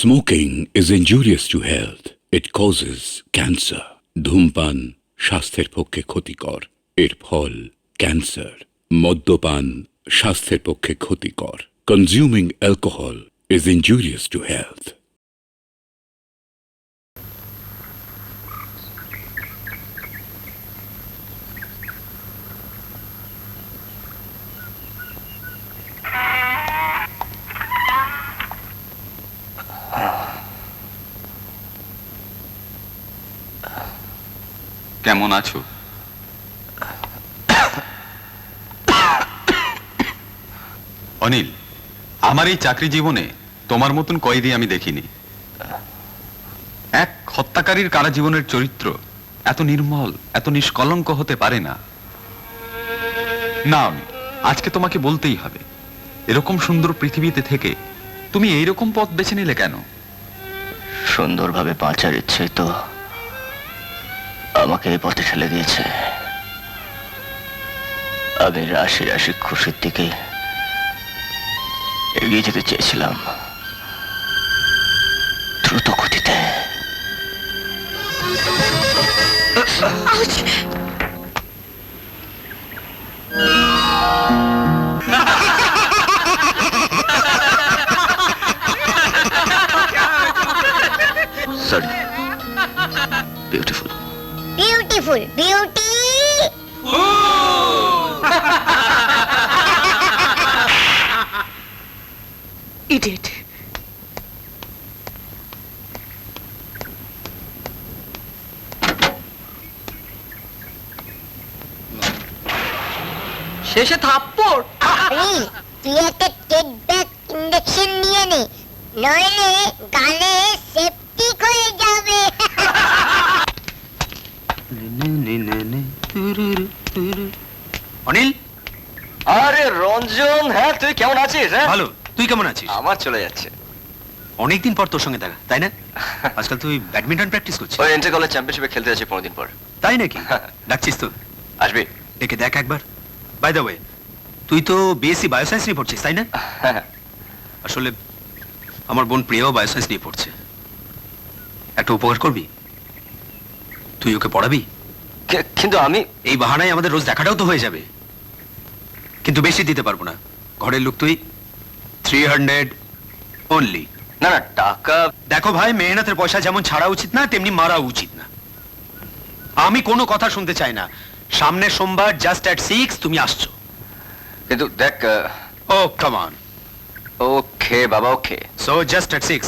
Smoking is injurious to health. It causes cancer. ধূমপান স্বাস্থ্যের পক্ষে ক্ষতিকর। এর ফল ক্যান্সার। মদ্যপান স্বাস্থ্যের পক্ষে ক্ষতিকর। Consuming alcohol is injurious to health. কেমন আছো? অনিল, আমার এই চাকরি জীবনে তোমার মতন কয়েদি আমি দেখিনি। এক হত্যাকারীর কারা জীবনের চরিত্র এত নির্মল, এত নিষ্কলঙ্ক হতে পারে না। না অনিল, আজকে তোমাকে বলতেই হবে, এরকম সুন্দর পৃথিবীতে থেকে তুমি এইরকম পথ বেছে নিলে কেন? সুন্দরভাবে বাঁচার ইচ্ছে তো আমাকে এই পথে ঠেলে দিয়েছে। আমি রাশি রাশি খুশির দিকে এগিয়ে যেতে চেয়েছিলাম, দ্রুত গতিতে। Sorry, beautiful. Beautiful, beauty. Idiot. শেষে থাপ্পড়। Real, তুই একটা টেক ব্যাক ইঞ্জেকশন নিয়ে নে, নইলে গালে সেপটিক হয়ে যাবে। অনিল, আরে রঞ্জন, হ্যাঁ তুই কেমন আছিস? হ্যাঁ ভালো। তুই কেমন আছিস? আমার চলে যাচ্ছে। অনেকদিন পর তোর সঙ্গে দেখা, তাই না? আজকাল তুই ব্যাডমিন্টন প্র্যাকটিস করছিস? ওই ইন্টার কলেজ চ্যাম্পিয়নশিপে খেলতে যাচ্ছি 15 দিন পর। তাই নাকি? ডাকছিস তো? আসবি? ডেকে দেখ একবার। বাই দ্য ওয়ে, তুই তো বিএসসি বায়োসায়েন্স নিয়ে পড়ছিস, তাই না? আসলে আমার বোন প্রিয়াও বায়োসায়েন্স নিয়ে পড়ছে। একটা উপকার করবি, তুই ওকে পড়াবি। কিন্তু আমি এই বাহানায় আমাদের রোজ দেখাটাও তো হয়ে যাবে, কিন্তু বেশি দিতে পারবো না। ঘরের লোক তুই, 300 অনলি। না না, টাকা। দেখো ভাই, মেহনতের পয়সা যেমন ছাড়া উচিত না, তেমনি মারা উচিত না। আমি কোনো কথা শুনতে চাই না। সামনের সোমবার জাস্ট এট 6 তুমি আসছো। কিন্তু দেখ। ও কাম অন। ওকে বাবা, okay. So just at 6,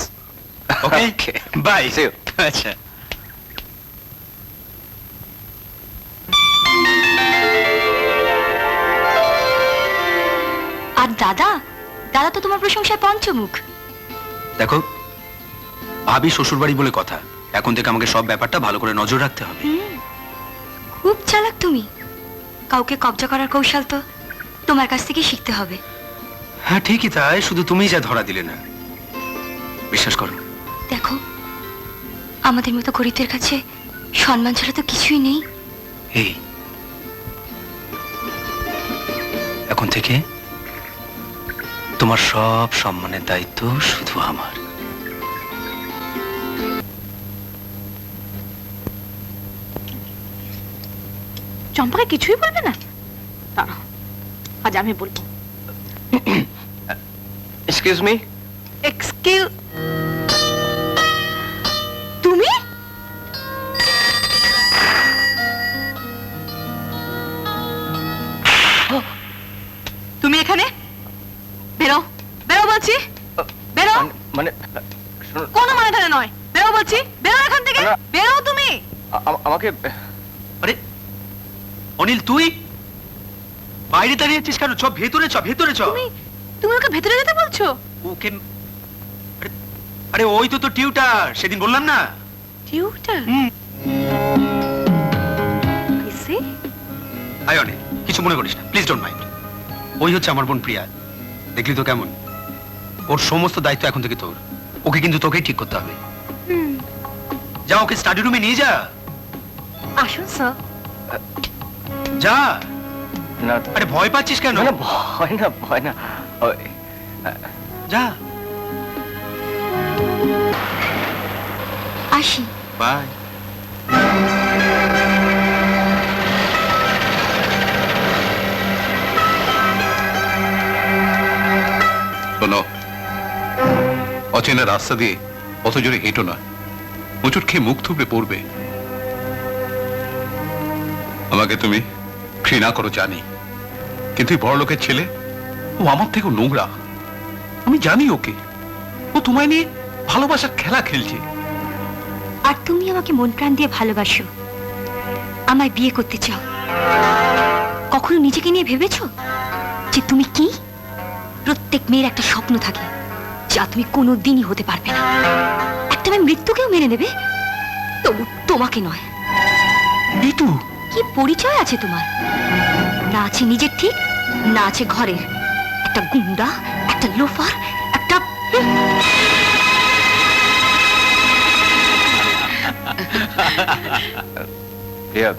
okay? Okay. Bye. See you. আচ্ছা। আর দাদা, দাদা তো তোমার প্রশংসায় পঞ্চমুখ। দেখো ভাবি শ্বশুরবাড়ি বলে কথা, এখন থেকে আমাকে সব ব্যাপারটা ভালো করে নজর রাখতে হবে। খুব চালাক তুমি। কাউকে কবজা করার কৌশল তো তোমার কাছ থেকে শিখতে হবে। হ্যাঁ ঠিকই তাই, শুধু তুমিই যা ধরা দিলে না। বিশ্বাস করো। দেখো, আমাদের মতো গরিবদের কাছে সম্মান ছাড়া তো কিছুই নেই। এই এখন থেকে তোমার সব সম্মানের দায়িত্ব শুধু আমার। চম্পাকে কিছুই বলবে না? দাঁড়াও, আজ আমি বলবো। Excuse me. এক্সকিউজ, তুমি? তুমি এখানে? বেরো, বেরো বলছি, বেরো। মানে কোনো মানে টানে নয়, বেরো বলছি, বেরো এখান থেকে, বেরো তুমি। আমাকে। আরে অনিল, তুই বাইরে দাঁড়িয়ে আছিস কেন? চ ভেতরে, চ ভেতরে চ। তুমি ওকে ভেতরে যেতে বলছো? ওকে, আরে ওই তো তোর টিউটার, সেদিন বললাম না। টিউটার? আয় অনিল, কিছু মনে করিস না, প্লিজ ডোন্ট মাইন্ড। ওই হচ্ছে আমার বোন প্রিয়া, দেখলি তো কেমন? ওর সমস্ত দায়িত্ব এখন থেকে তোর। ওকে কিন্তু তোকেই ঠিক করতে হবে। যা, ওকে স্টাডি রুমে নিয়ে যা। আসুন স্যার। যা। না, আরে ভয় পাচ্ছিস কেন? না ভয় না, ভয় না। যা। আসি। বাই। শোনো, অচেনা রাস্তা দিয়ে অত জোরে হেঁটো না, হোঁচট খেয়ে মুখ থুবড়ে পড়বে। আমাকে তুমি ঘৃণা করো জানি, কিন্তু এই বড় লোকের ছেলে, ও আমার থেকেও নোংরা। আমি জানি ওকে, ও তোমায় নিয়ে ভালোবাসার খেলা খেলছে। আর তুমি আমাকে মন প্রাণ দিয়ে ভালোবাসো, আমায় বিয়ে করতে চাও। কখনো নিজেকে নিয়ে ভেবেছো যে তুমি কি? প্রত্যেক মেয়ের একটা স্বপ্ন থাকে যা তুমি কোনোদিনই হতে পারবে না। একটা মেয়ে মৃত্যুকেও মেনে নেবে, তবু তোমাকে নয়। ঋতু, কি পরিচয় আছে তোমার? না আছে নিজের ঠিক, না আছে ঘরের। একটা গুন্ডা, একটা লোফার, একটা প্রিয়া,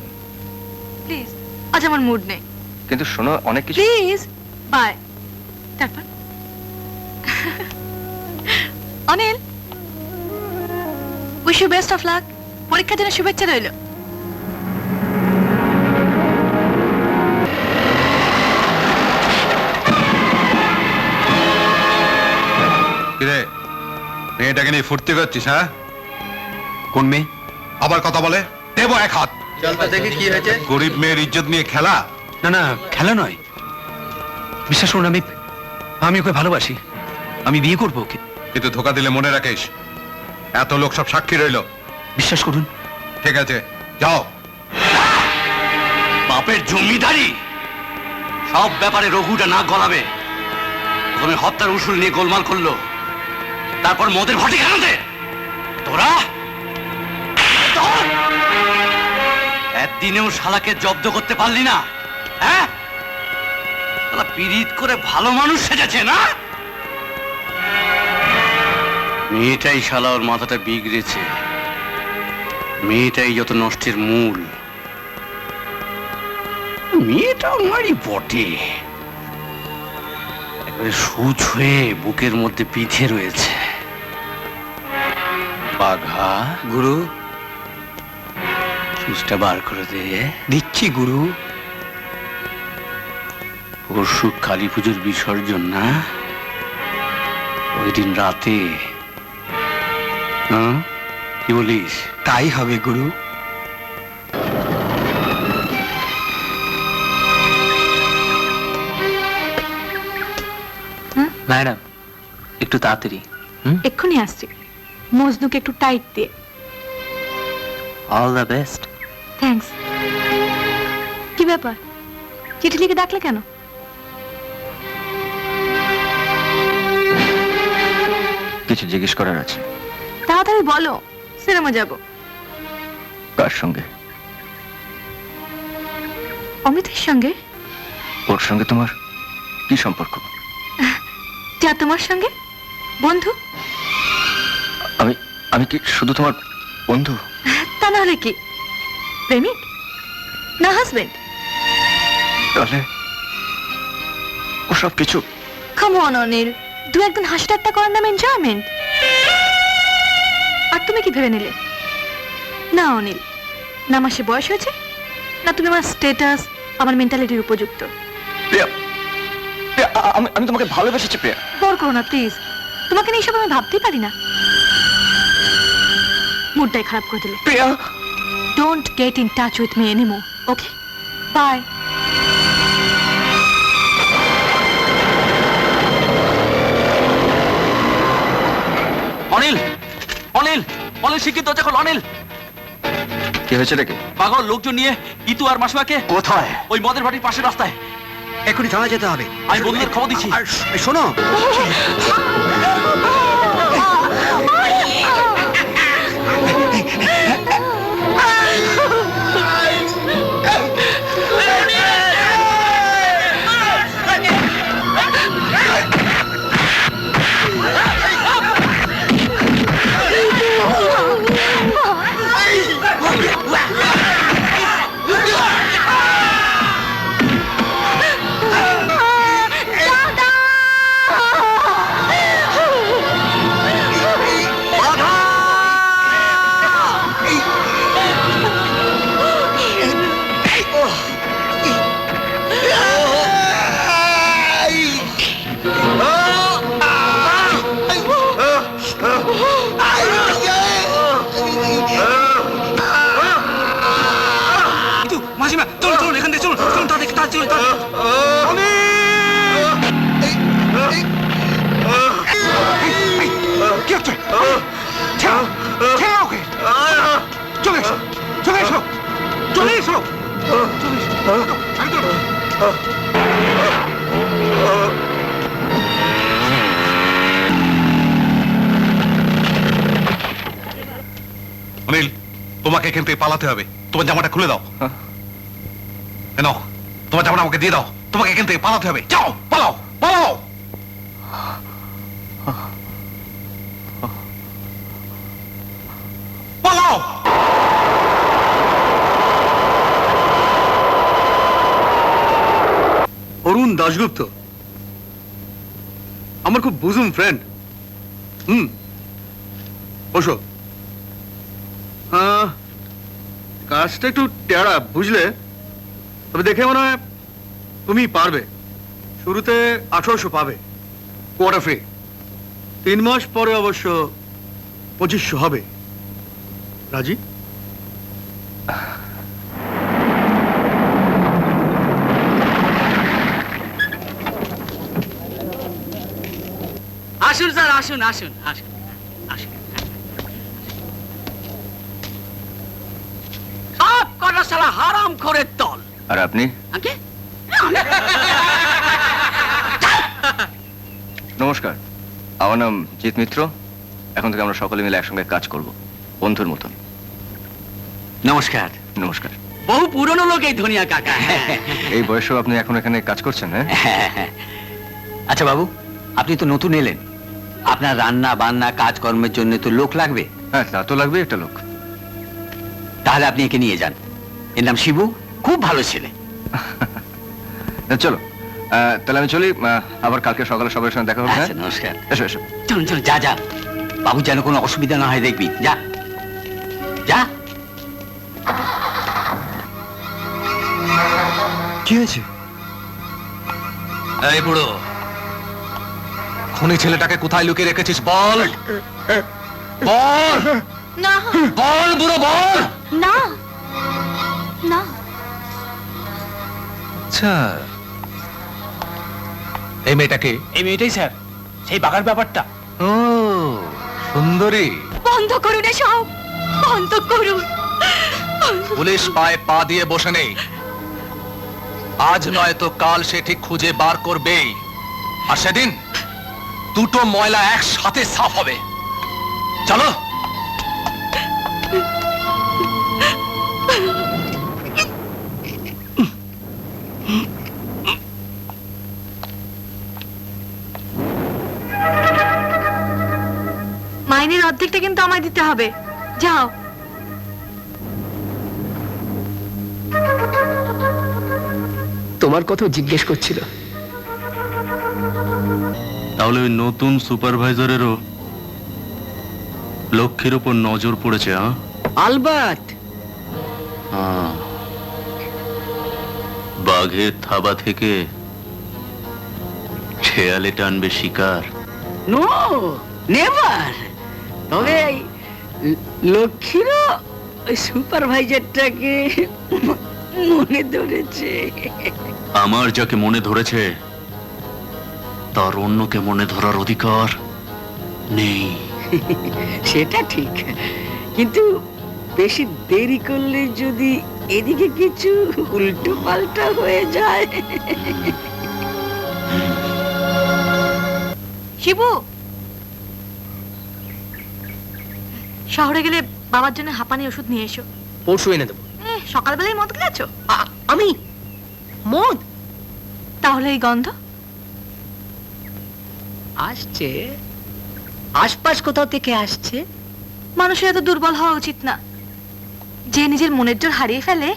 প্লিজ, আজ আমার মুড নেই। কিন্তু শোনো, অনেক কিছু। Please, bye. তারপর Anil, wish you best of luck. পরীক্ষার জন্য শুভেচ্ছা রইল। কিরে, মেয়েটাকে নিয়ে ফুর্তি করছিস? হ্যাঁ, কোন মেয়ে? আবার কথা বলে দেবো এক হাত। দেখি কি হয়েছে। গরিব মেয়ের ইজ্জত নিয়ে খেলা? না না, খেলা নয়। বিশ্বাস করুন, আমি ওকে ভালোবাসি। আমি বিয়ে করবো ওকে। কিন্তু ধোকা দিলে মনে রাখিস, এত লোক সব সাক্ষী রইল। বিশ্বাস করুন। ঠিক আছে, যাও। বাপের জমিদারি সব ব্যাপারে রঘুটা না গলাবে। প্রথমে হত্যার উসুল নিয়ে গোলমাল করলো, তারপর মদের ভাটি খানাতে। তোরা একদিনেও শালাকে জব্দ করতে পারলি না? হ্যাঁ, শালা পীড়িত করে ভালো মানুষ সেজেছে না? মেয়েটাই শালা ওর মাথাটা বিগড়েছে। মেয়েটাই যত নষ্টের মূল। মেয়েটা আমারই বটে, একেবারে সুচ হয়ে বুকের মধ্যে পিঠে রয়েছে। বাঘা, গুরু, সুচটা বার করে দে। দিচ্ছি গুরু। পরশু কালী পুজোর বিসর্জন না? ওই দিন রাতে, হ্যাঁ, কি বলিস? তাই হবে গুরু। ম্যাডাম, একটু তাড়াতাড়ি। এক্ষুনি আসছি। মজনুকে একটু টাইট দিয়ে। All the best. থ্যাঙ্কস। কি ব্যাপার, চিঠি লিখে ডাকলে কেন? কিছু জিজ্ঞেস করার আছে। তাড়াতাড়ি বলো, সিনেমা যাব। কার সঙ্গে? অমিতের সঙ্গে। ওর সঙ্গে তোমার কি সম্পর্ক? যা তোমার সঙ্গে, বন্ধু। আমি আমি কি শুধু তোমার বন্ধু? তা না হলে কি, প্রেমিক না হাজবেন্ড? তাহলে ওসব কিছু। কাম অন অনিল, দু একদিন হাসি ঠাট্টা করার নাম এনজয়মেন্ট। আর তুমি কি ভেবে নিলে? না অনিল, না আমার সে বয়স হয়েছে, না তুমি আমার স্ট্যাটাস, আমার মেন্টালিটির উপযুক্ত। প্রিয়া, প্রিয়া, আমি তোমাকে ভালোবেসেছি প্রিয়া। বর করো না প্লিজ, তোমাকে নিয়ে এসব আমি ভাবতেই পারি না। মুডটাই খারাপ করে দিলে। Priya, don't get in touch with me anymore, okay? Bye. Anil, Anil, Anil, শিক্ষিত দরজা খোল। অনিল, কি হয়েছে রেখে? পাগল লোকজন নিয়ে ইতু আর মাসিমাকে। কোথায়? ওই মদের ভাটির পাশের রাস্তায়। এখনই থানায় যেতে হবে। আমি বন্ধুদের খবর দিচ্ছি। আর শোনো, চলুন এখান থেকে চলুন চলুন তাড়াতাড়ি চলুন কি হচ্ছে ছেড়ে ওকে চলে এসো চলে এসো চলে এসো অনিল তোমাকে এখান থেকে পালাতে হবে তোমার জামাটা খুলে দাও নাও তোমার জামাটা আমাকে দিয়ে দাও তোমাকে এখান থেকে পালাতে হবে যাও পালাও পালাও পালাও অরুণ দাশগুপ্ত আমার খুব বুঝুম ফ্রেন্ড বসো কাজটা একটু টেরা বুঝলে তবে দেখে মনে হয় তুমি পারবে শুরুতে 1800 পাবে কোয়ার্টার ফ্রি 3 মাস পরে অবশ্য 2500 হবে রাজি আসুন স্যার আসুন আসুন আসুন আসুন সব কটা সালা হারাম করে দল আর আপনি আগে নমস্কার আমার নাম জিৎ মিত্র এখন থেকে আমরা সকলে মিলে একসঙ্গে কাজ করব বন্ধুর মতন নমস্কার নমস্কার বহু পুরনো লোক এই ধনিয়া কাকা এই বয়সেও আপনি এখন এখানে কাজ করছেন হ্যাঁ আচ্ছা বাবু আপনি তো নতুন এলেন আপনার রান্না বান্না কাজকর্মের জন্য তো লোক লাগবে হ্যাঁ তা তো লাগবে একটা লোক তাহলে আপনি একে নিয়ে যান এর নাম শিবু খুব ভালো ছেলে চলো তাহলে আমি চলি আবার কালকে সকালে সবার সঙ্গে দেখা হবে হ্যাঁ? আচ্ছা, নমস্কার এসো এসো চলুন চলুন যা যা বাবু যেন কোনো অসুবিধা না হয় দেখবি যা যা কি হয়েছে এই বুড়ো খুনি ছেলেটাকে কোথায় লুকিয়ে রেখেছিস বল বল না বল বুড়ো বল না না আচ্ছা এই মেয়েটাকে এই মেয়েটাই স্যার সেই বাগার ব্যাপারটা ও সুন্দরী বন্ধ করুন এসব বন্ধ করুন পুলিশ পায়ে পা দিয়ে বসে নেই আজ নয় তো কাল সে ঠিক খুঁজে বার করবেই আর সেদিন দুটো ময়লা একসাথে সাফ হবে চলো মাইনের অর্ধেকটা কিন্তু আমায় দিতে হবে যাও তোমার কথা জিজ্ঞেস করছিল তাহলে ওই নতুন সুপারভাইজারেরও লক্ষ্যের উপর নজর পড়েছে হ্যাঁ আলবাত বাঘের থাবা থেকে শেয়ালে টানবে শিকার নো নেভার তবে লক্ষ্মীরও ওই সুপারভাইজারটাকে মনে ধরেছে আমার যাকে মনে ধরেছে তার অন্যকে মনে ধরার অধিকার নেই সেটা ঠিক কিন্তু বেশি দেরি করলে যদি এদিকে কিছু উল্টো পাল্টা হয়ে যায় শিবু শহরে গেলে বাবার জন্য হাঁপানি ওষুধ নিয়ে এসো পরশু এনে দেবো সকালবেলায় মদ খেয়েছো আমি মদ তাহলে এই গন্ধ আসছে আশপাশ কোথাও থেকে আসছে মানুষের এত দুর্বল হওয়া উচিত না যে নিজের মনের জোর হারিয়ে ফেলে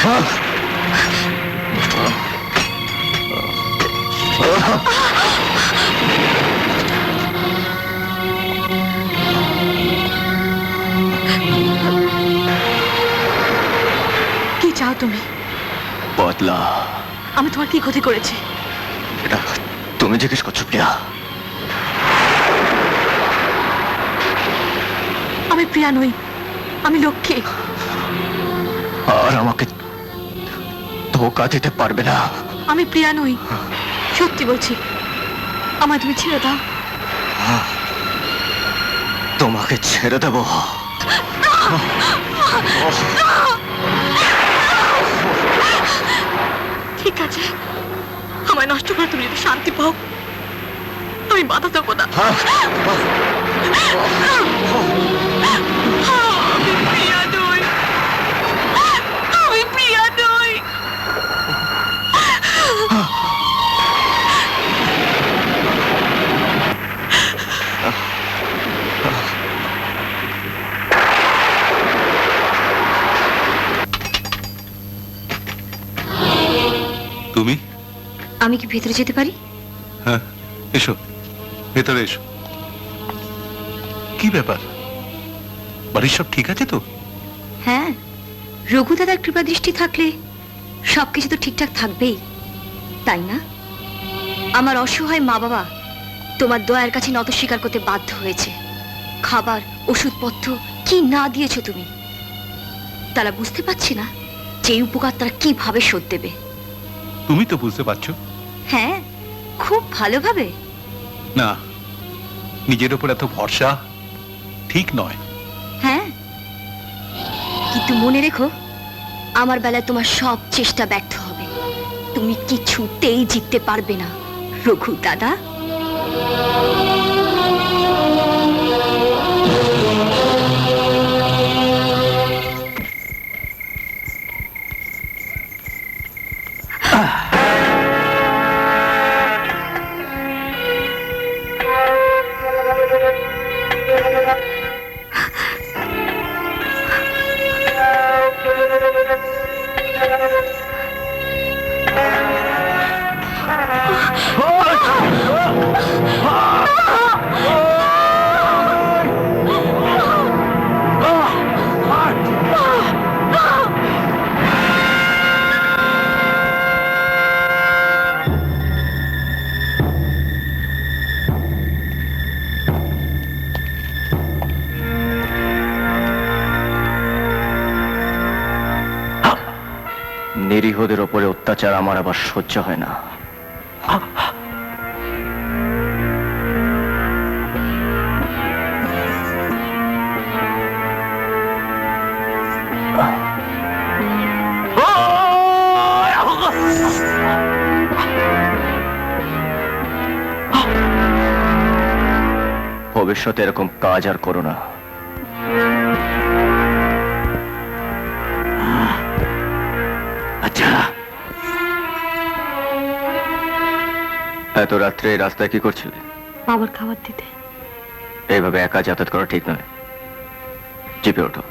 কি চাও তুমি? বদলা। আমি তোমার কি ক্ষতি করেছি? এটা তুমি জিজ্ঞেস করছো প্রিয়া? আমি প্রিয়া নই, আমি লক্ষ্মী। আর আমাকে ধোকা দিতে পারবে না। আমি প্রিয়া নই, সত্যি বলছি। আমায় তুমি ছেড়ে দাও। তোমাকে ছেড়ে দেব? ঠিক আছে, আমায় নষ্ট করে তুমি যদি শান্তি পাও, আমি বাধা দেবো না। আমি প্রিয়া নই, আমি প্রিয়া নই। তুমি? আমি কি ভেতরে যেতে পারি? হ্যাঁ, এসো, ভেতরে এসো। কি ব্যাপার, বাড়ির সব ঠিক আছে তো? হ্যাঁ, রঘু দাদার কৃপা দৃষ্টি থাকলে সবকিছু তো ঠিকঠাক থাকবেই, তাই না? আমার অসহায় মা বাবা তোমার দয়ার কাছে নত স্বীকার করতে বাধ্য হয়েছে। খাবার, ওষুধপত্র কি না দিয়েছো তুমি, তারা বুঝতে পারছে না যে এই উপকার তারা কিভাবে শোধ দেবে। তুমি তো বুঝতে পারছো। হ্যাঁ, খুব ভালোভাবে। না, নিজের উপর এত ভরসা ঠিক নয়। হ্যাঁ, কিন্তু মনে রেখো, আমার বেলায় তোমার সব চেষ্টা ব্যর্থ হবে। তুমি কিছুতেই জিততে পারবে না রঘু দাদা। নিরীহদের ওপরে অত্যাচার আমার আবার সহ্য হয় না। ভবিষ্যতে এরকম কাজ আর করো না। আচ্ছা, এত রাত্রে এই রাস্তায় কি করছিলে? বাবার খাবার দিতে। এইভাবে একা যাতায়াত করা ঠিক নয়। জিপে ওঠো।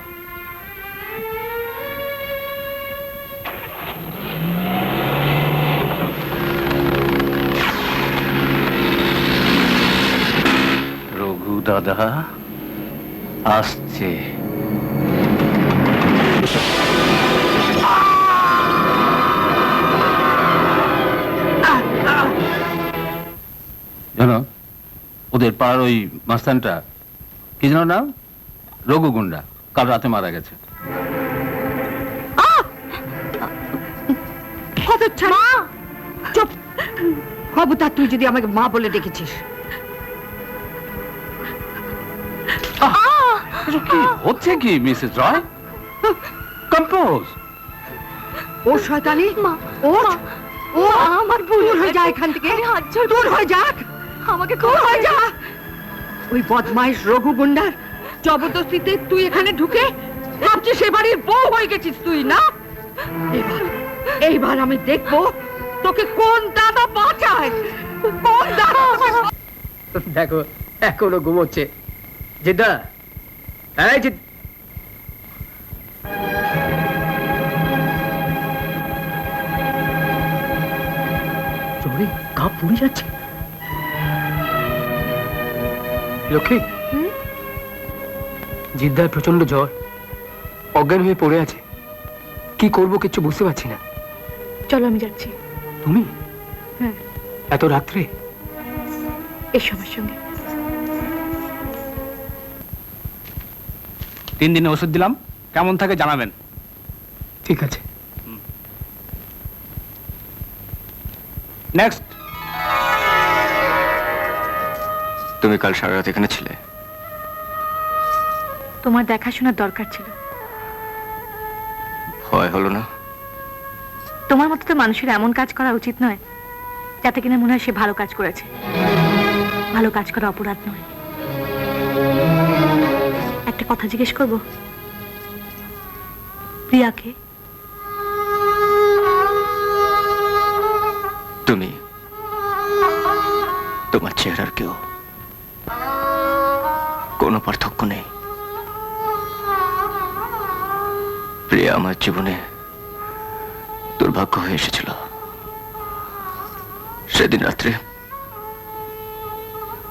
রঘু দাদা আসছে। জানো, ওদের পাড়ার ওই মাস্তানটা কি জানো নাম? রঘু গুন্ডা, কাল রাতে মারা গেছে। চুপ খবরদার, তুই যদি আমাকে মা বলে ডেকেছিস। হচ্ছে কি মিসেস রয়? কম্পোজ। ও শয়তানি, ও আমার ভুল হয়ে যায় এখান থেকে। দূর হয়ে যাক, আমাকে দূর হয়ে যা। ওই বদমাইশ রঘু গুন্ডার জবরদস্তিতে তুই এখানে ঢুকে ভাবছিস সে বাড়ির বউ হয়ে গেছিস তুই, না? এইবার আমি দেখবো তোকে কোন দাদা বাঁচায়, কোন দাদা। দেখো এখনো ঘুমোচ্ছে। জিদ্দা, এই গা পুড়ে যাচ্ছে। লক্ষ্মী, জিদ্দার প্রচন্ড জ্বর, অজ্ঞান হয়ে পড়ে আছে। কি করব কিছু বুঝতে পারছি না। চলো আমি যাচ্ছি। তুমি? হ্যাঁ। এত রাত্রে? এসো আমার সঙ্গে। 3 দিনে ওষুধ দিলাম, কেমন থাকে জানাবেন। ঠিক আছে। নেক্সট। তুমি কাল সারা রাত এখানে ছিলে? তোমার দেখাশোনার দরকার ছিল। ভয় হলো না? তোমার মতো তো মানুষের এমন কাজ করা উচিত নয় যাতে কিনা মনে হয় সে ভালো কাজ করেছে। ভালো কাজ করা অপরাধ নয়। একটা কথা জিজ্ঞেস করব, প্রিয়াকে? তুমি, তোমার চেহারার কেউ, কোনো পার্থক্য নেই। প্রিয়া আমার জীবনে দুর্ভাগ্য হয়ে এসেছিল। সেদিন রাত্রে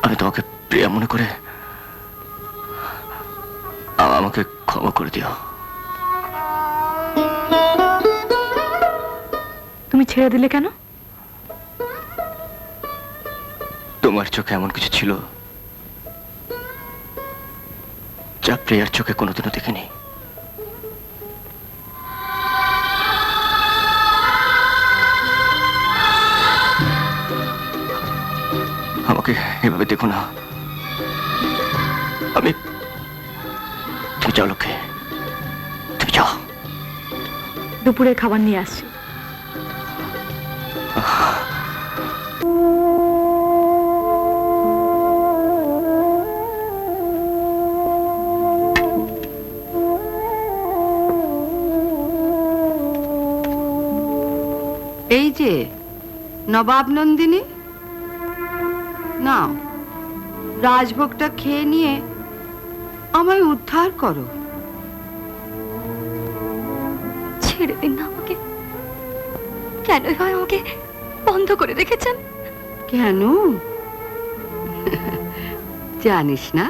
আমি তোমাকে প্রিয়া মনে করে আমাকে ক্ষমা করে দিও। তুমি ছেড়ে দিলে কেন? তোমার চোখে এমন কিছু ছিল যা প্রিয়ার চোখে কোনোদিনও দেখিনি। আমাকে এভাবে দেখো না। আমি, তুমি যাও লক্ষ্মী, তুমি যাও। দুপুরে খাবার নিয়ে আসছি। এই যে নবাব নন্দিনী, নাও রাজভোগটা খেয়ে নিয়ে আমায় উদ্ধার করো। ছেড়ে দিন না আমাকে। কেন হয় আমাকে বন্ধ করে রেখেছেন? কেন জানিস না?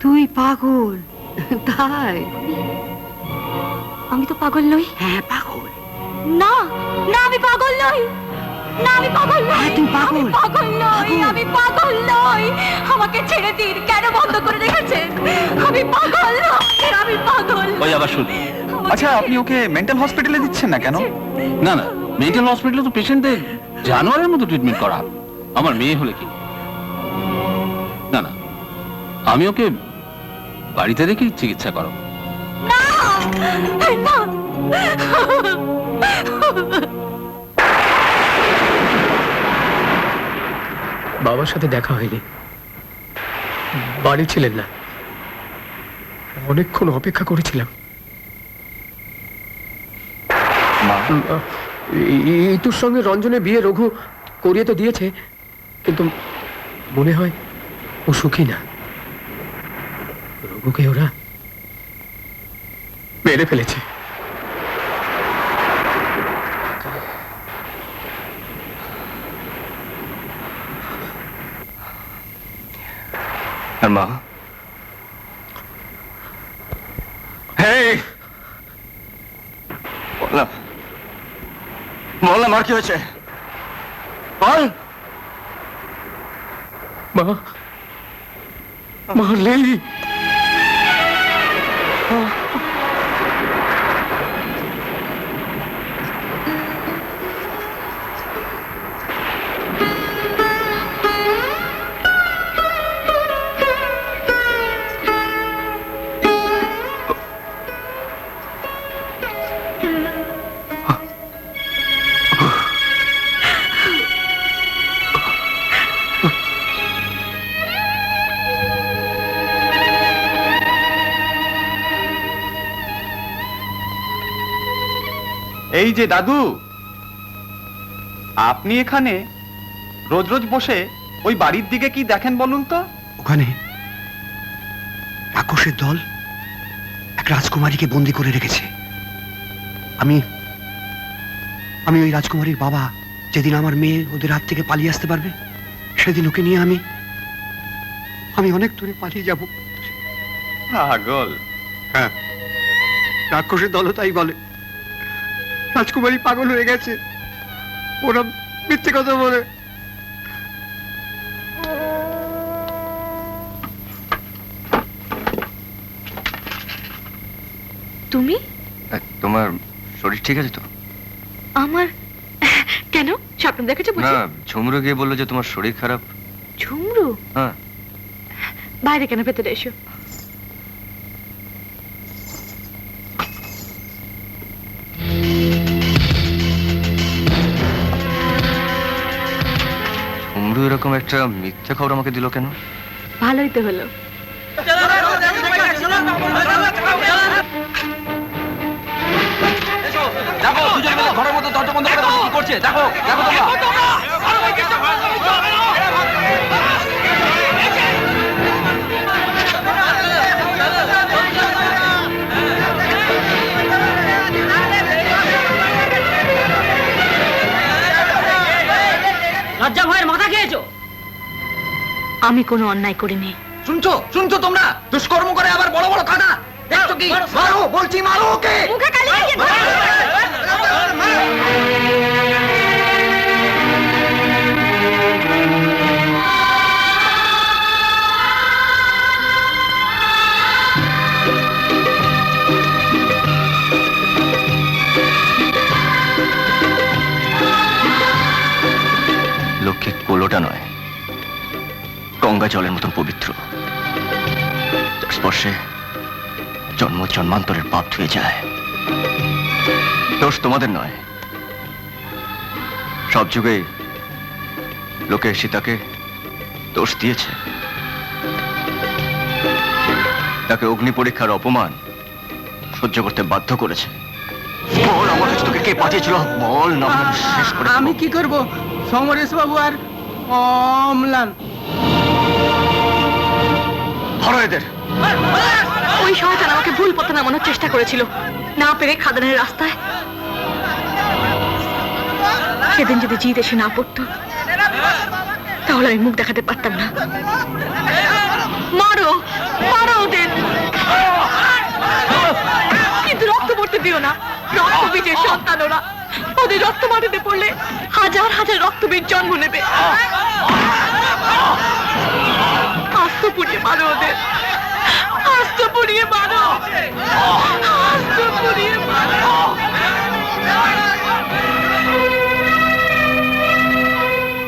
তুই পাগল, তাই। আমি তো পাগল নই। হ্যাঁ পাগল। না না, আমি পাগল নই। না, আমি পাগল নই। তুই পাগল। আমি পাগল নই। আমি পাগল নই। আমাকে ছেড়ে দিন। কেন বন্ধ করে রেখেছেন? আমি পাগল নই। আমি পাগল নই। ওই আবার শুনি। আচ্ছা, আপনি ওকে মেন্টাল হসপিটালে দিচ্ছেন না কেন? না না, মেন্টাল হসপিটালে তো পেশেন্টদের জানোয়ারের মতো ট্রিটমেন্ট করা। আমার মেয়ে হলে কি? না না, আমি ওকে বাড়িতে রেখেই চিকিৎসা করো। না না। বাবার সাথে দেখা হয়নি, বাড়ি ছিলেন না। অনেকক্ষণ অপেক্ষা করেছিলাম। ইতুর সঙ্গে রঞ্জনের বিয়ে রঘু করিয়ে তো দিয়েছে, কিন্তু মনে হয় ও সুখী না। রঘুকে ওরা মেরে ফেলেছে। আর মা? বললাম বললাম, আর কি হয়েছে বল। মা, মা নেই। এই যে দাদু, আপনি এখানে রোজ রোজ বসে ওই বাড়ির দিকে কি দেখেন বলুন তো? ওখানে রাক্ষসের দল এক রাজকুমারীকে বন্দি করে রেখেছে। আমি ওই রাজকুমারীর বাবা যেদিন আমার মেয়ে ওদের হাত থেকে পালিয়ে আসতে পারবে সেদিন ওকে নিয়ে আমি অনেক দূরে পালিয়ে যাব। পাগল। হ্যাঁ, রাক্ষসের দলও তাই বলে। রাজকুমারী পাগল হয়ে গেছে, ওরা মিথ্যে কথা বলে। তুমি? তোমার শরীর ঠিক আছে তো? আমার কেন, স্বপ্ন দেখেছো বুঝি? না, ঝুমরু গিয়ে বললো যে তোমার শরীর খারাপ। ঝুমরু? হ্যাঁ। বাইরে কেন, ভেতরে এসো। ঝুমরু এরকম একটা মিথ্যে খবর আমাকে দিল কেন? ভালোই তো হলো। দেখো দুজন মিলে ঘরের মধ্যে দরজা বন্ধ করে কি করছে, দেখো দেখো তোমরা। লজ্জা ভয়ের মাথা খেয়েছো? আমি কোনো অন্যায় করিনি। শুনছো শুনছো তোমরা? দুষ্কর্ম করে আবার বড় বড় কথা দেখছো কি? মারো বলছি, মারো ওকে। মুখে কালি লাগিয়ে দাও। লক্ষ্মী কোলোটা নয়, গঙ্গা জলের মতন পবিত্র, যার স্পর্শে জন্ম জন্মান্তরের পাপ ধুয়ে যায়। দোষ তোমাদের নয়, সব যুগেই লোকে সীতাকে দোষ দিয়েছে। তাকে অগ্নি পরীক্ষার অপমান সহ্য করতে বাধ্য করেছে। বল আমার কাছে তোকে কে পাঠিয়েছিল? বল না হলে আমি শেষ করে দেব। আমি কি করব? সমরেশ বাবু আর অম্লান। ধরো এদের। ওই শয়তান আমাকে ভুল পথে নামানোর চেষ্টা করেছিল, না পেরে খাদানের রাস্তায়। সেদিন যদি জিত এসে না পড়তো তাহলে আমি মুখ দেখাতে পারতাম না। মারো মারো ওদের, কিন্তু রক্ত পড়তে দিও না। রক্ত বীজের সন্তান ওরা, ওদের রক্ত মাটিতে পড়লে হাজার হাজার রক্তবীজ জন্ম নেবে। আস্ত পুড়িয়ে মারো ওদের, আস্ত পুড়িয়ে মারো, আস্ত পুড়িয়ে মারো।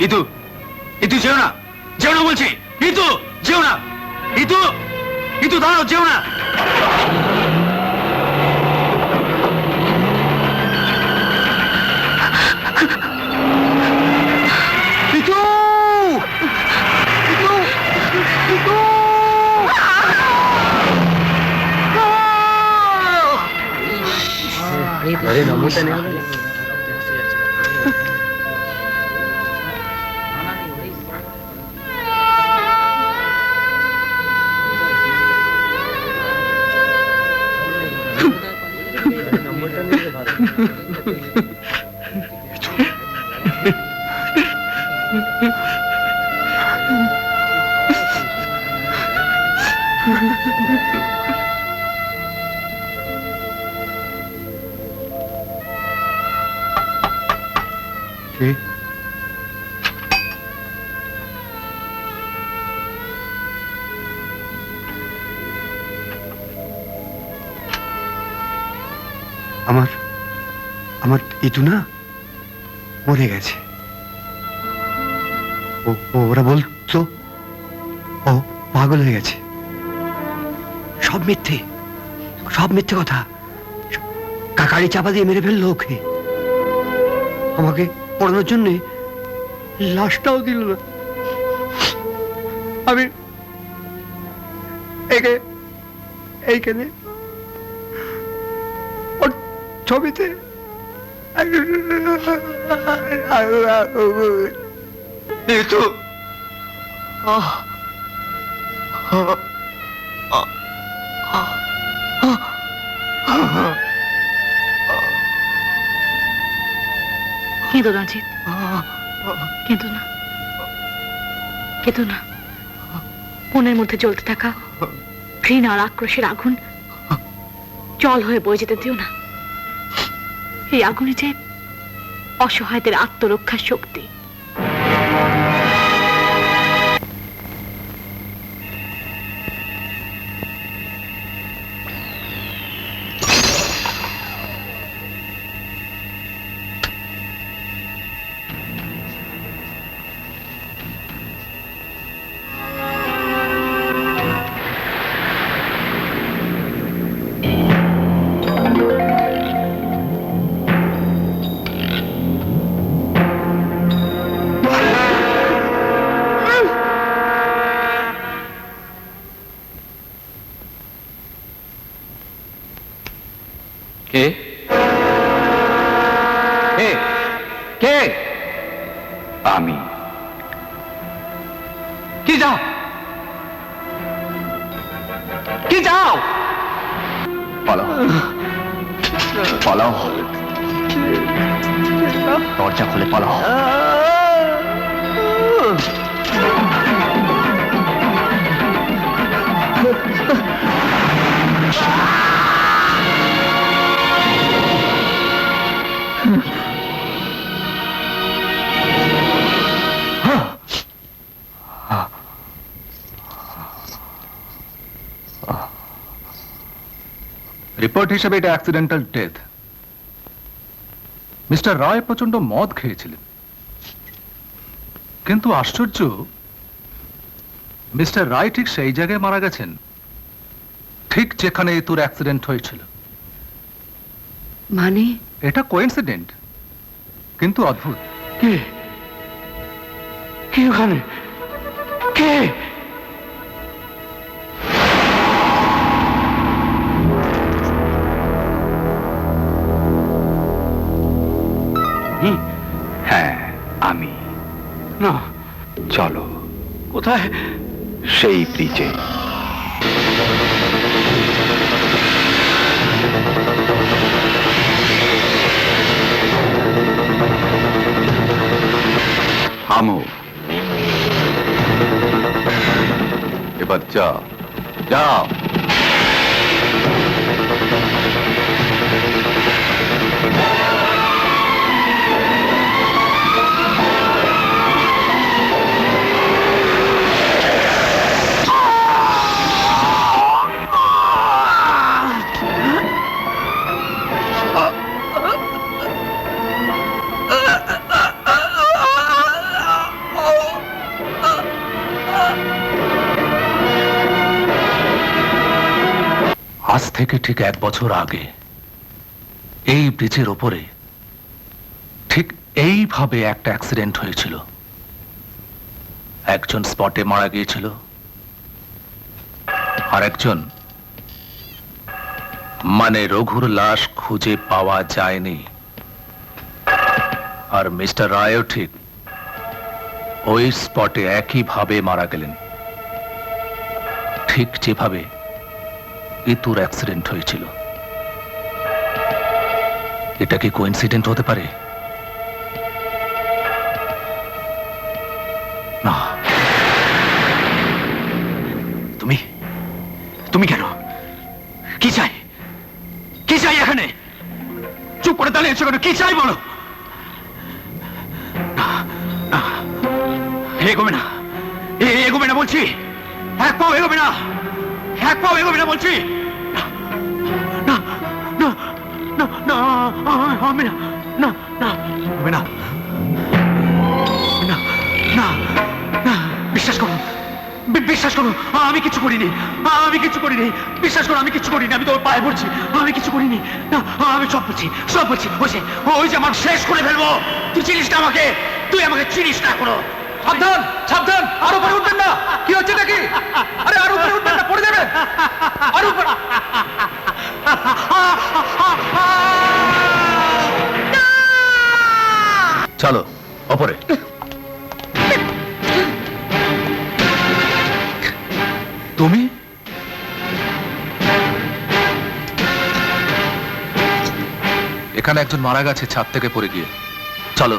ইতু, ইতু যেও না, যেও না বলছি। ইতু যেও না, ইতু, ইতু দাঁড়াও, যেও না। अरे नमूता नहीं আমার ইতু না মরে গেছে। ওরা বলতো ও পাগল হয়ে গেছে। সব মিথ্যে, সব মিথ্যে কথা। কাকারি চাপা দিয়ে মেরে ফেললো ওকে। আমাকে পড়ানোর জন্য লাশটাও দিল না। আমি একে এইখানে ওর ছবিতে কি কেঁদো না জিৎ, কেঁদো না, কেঁদো না। মনের মধ্যে জ্বলতে থাকা ঘৃণা আর আক্রোশের আগুন জল হয়ে বয়ে যেতে দিও না। এই আগুনে যে অসহায়দের আত্মরক্ষার শক্তি। কে কে কে? আমি। কি যাও, কি যাও? পালাও, পালাও, দরজা খুলে পালাও। রিপোর্ট হিসেবে এটা অ্যাক্সিডেন্টাল ডেথ। মিস্টার রায় প্রচন্ড মদ খেয়েছিলেন, কিন্তু আশ্চর্য, মিস্টার রায় ঠিক সেই জায়গায় মারা গেছেন ঠিক যেখানে তোর অ্যাক্সিডেন্ট হয়েছিল। মানে এটা কোইন্সিডেন্ট, কিন্তু অদ্ভুত। কে কে ওখানে? কে? হ্যাঁ, আমি। না, চলো কোথায়? সেই ব্রিজে। থামো, এবার যাও, যাও। আজ থেকে ঠিক 1 বছর আগে এই ব্রিজের ওপরে ঠিক এইভাবে একটা অ্যাক্সিডেন্ট হয়েছিল। একজন স্পটে মারা গিয়েছিল, আর একজন মানে রঘুর লাশ খুঁজে পাওয়া যায়নি। আর মিস্টার রায়ও ঠিক ওই স্পটে একইভাবে মারা গেলেন, ঠিক যেভাবে ইতুর অ্যাক্সিডেন্ট হয়েছিল। এটা কি কোইন্সিডেন্ট হতে পারে? না। তুমি তুমি কেন? কি চাই? কি চাই এখানে? চুপ করে দাঁড়িয়েছো কেন? কি চাই বলো? না, না, এগোবে না, এগোবে না বলছি। এক পাও এগোবে না, এক পাও এগোবে না বলছি। না, না, না, না, আমি না, না, না, হবে না, না, না, না, বিশ্বাস করো, বিশ্বাস করো, আমি কিছু করিনি, আমি কিছু করিনি, বিশ্বাস করো, আমি কিছু করিনি, আমি তোর পায়ে পড়ছি, আমি কিছু করিনি, না, আমি সব বলছি, সব বলছি। ওই যে আমার শেষ করে ফেলবো। তুই চিনিস না আমাকে, তুই আমাকে চিনিস না কোনো। সাবধান, সাবধান, আরো উপরে উঠবেন না। কি হচ্ছে নাকি? আরে আরো উপরে উঠবেন না, পড়ে যাবেন। আরো উপরে। চলো ওপরে। তুমি? এখানে একজন মারা গেছে ছাদ থেকে পড়ে গিয়ে। চলো।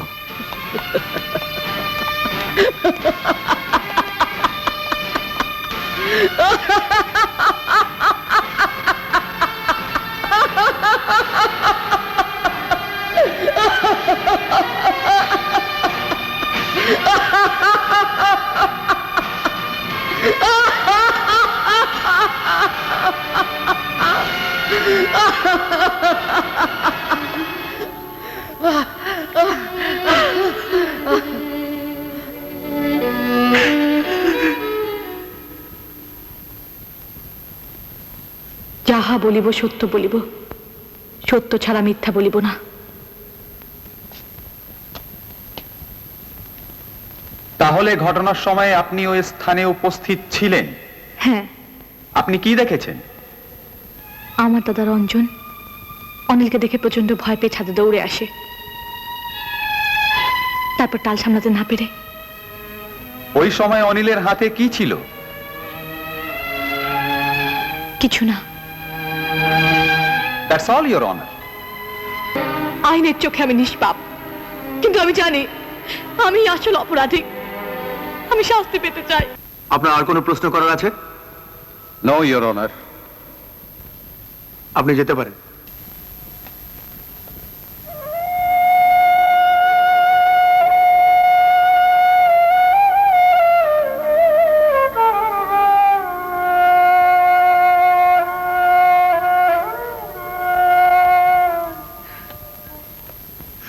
যাহা বলিব সত্য বলিব, সত্য ছাড়া মিথ্যা বলিব না। তাহলে ঘটনার সময় আপনি ওই স্থানে উপস্থিত ছিলেন? হ্যাঁ। আপনি কি দেখেছেন? আমার দাদা রঞ্জন অনিলকে দেখে প্রচন্ড ভয় পেয়ে ছাদে দৌড়ে আসে, তারপর টাল সামলাতে না পেরে। ওই সময় অনিলের হাতে কি ছিল? কিছু না। That's all, your honour. আইনের চোখে আমি নিষ্পাপ, কিন্তু আমি জানি আমি আসল অপরাধী। আমি শাস্তি পেতে চাই। আপনার আর কোনো প্রশ্ন করার আছে? No, your honour. আপনি যেতে পারেন।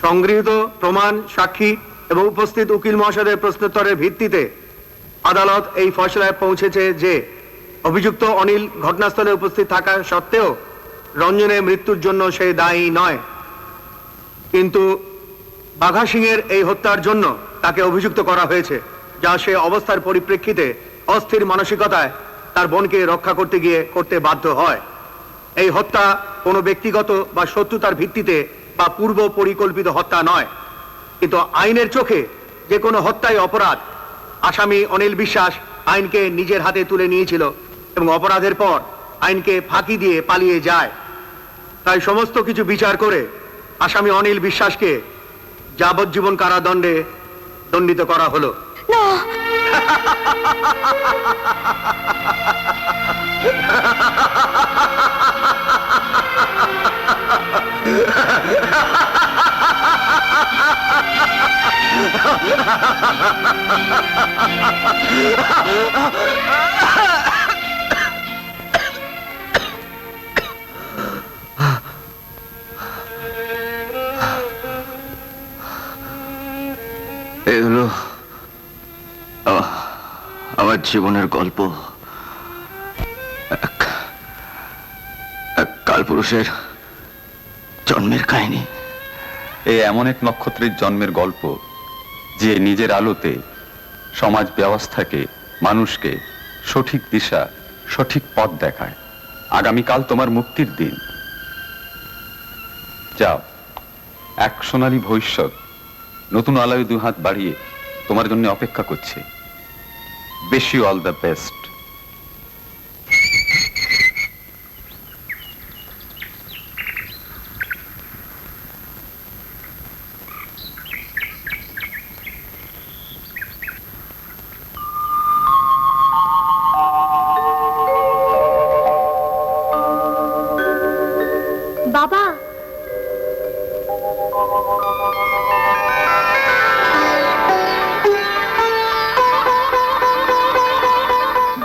সংগৃহীত প্রমাণ, সাক্ষী এবং উপস্থিত উকিল মহাশয়ের প্রশ্নোত্তরের ভিত্তিতে আদালত এই ফয়সলায় পৌঁছেছে যে অভিযুক্ত অনিল ঘটনাস্থলে উপস্থিত থাকা সত্ত্বেও রঞ্জনের মৃত্যুর জন্য সে দায়ী নয়, কিন্তু বাঘা সিংয়ের এই হত্যার জন্য তাকে অভিযুক্ত করা হয়েছে, যা সে অবস্থার পরিপ্রেক্ষিতে অস্থির মানসিকতায় তার বোনকে রক্ষা করতে গিয়ে করতে বাধ্য হয়। এই হত্যা কোনো ব্যক্তিগত বা শত্রুতার ভিত্তিতে বা পূর্ব পরিকল্পিত হত্যা নয়, কিন্তু আইনের চোখে যে কোনো হত্যাই অপরাধ। আসামি অনিল বিশ্বাস আইনকে নিজের হাতে তুলে নিয়েছিল এবং অপরাধের পর আইনকে ফাঁকি দিয়ে পালিয়ে যায়। তাই সমস্ত কিছু বিচার করে আসামি অনিল বিশ্বাসকে যাবজ্জীবন কারাদণ্ডে দণ্ডিত করা হলো। না। এগুলো আমার জীবনের গল্প, এক কালপুরুষের জন্মের কাহিনী। এ এমন এক নক্ষত্রের জন্মের গল্প যে নিজের আলোতে সমাজ ব্যবস্থাকে, মানুষকে সঠিক দিশা, সঠিক পথ দেখায়। আগামীকাল তোমার মুক্তির দিন। যাও, এক সোনালী ভবিষ্যৎ নতুন আলোয় দুহাত বাড়িয়ে তোমার জন্য অপেক্ষা করছে। Wish you all the best. বাবা,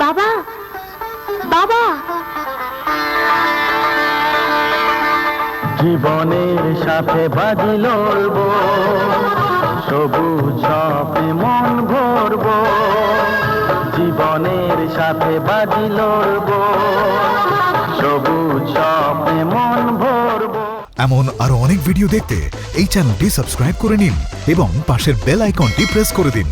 বাবা, বাবা। জীবনের সাথে বাজি লড়বো, সবুজ ঝাপে মন ভরবো। জীবনের সাথে বাজি লড়বো, সবুজ ঝাপে মন ভরবো। এমন আরো অনেক ভিডিও দেখতে এই চ্যানেলটি সাবস্ক্রাইব করে নিন এবং পাশের বেল আইকনটি প্রেস করে দিন।